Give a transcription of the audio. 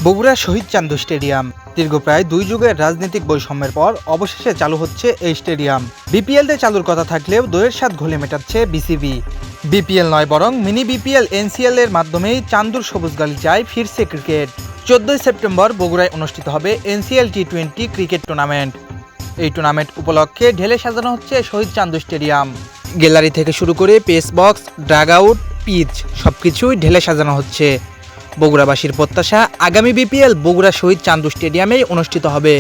বগুড়া শহীদ চান্দু stadium দীর্ঘ প্রায় 2 যুগের রাজনৈতিক বৈষম্যের পর অবশেষে চালু হচ্ছে এই স্টেডিয়াম। বিপিএল-তে চালুর কথা থাকলেও দইয়ের স্বাদ ঘোলে মেটাচ্ছে বিসিবি। বিপিএল নয় বরং মিনি বিপিএল এনসিএল এর মাধ্যমেই চান্দুর সবুজ গালিচায় ফিরছে ক্রিকেট। 14 সেপ্টেম্বর বগুড়ায় অনুষ্ঠিত হবে এনসিএল টি20 ক্রিকেট টুর্নামেন্ট। এই টুর্নামেন্ট উপলক্ষে ঢেলে সাজানো হচ্ছে শহীদ চান্দু স্টেডিয়াম। গ্যালারি থেকে শুরু করে pace box, dugout, pitch সবকিছুই ঢেলে সাজানো হচ্ছে। বগুড়াবাসীর প্রত্যাশা, আগামী বিপিএল বগুড়া শহীদ চান্দু স্টেডিয়ামেই অনুষ্ঠিত হবে।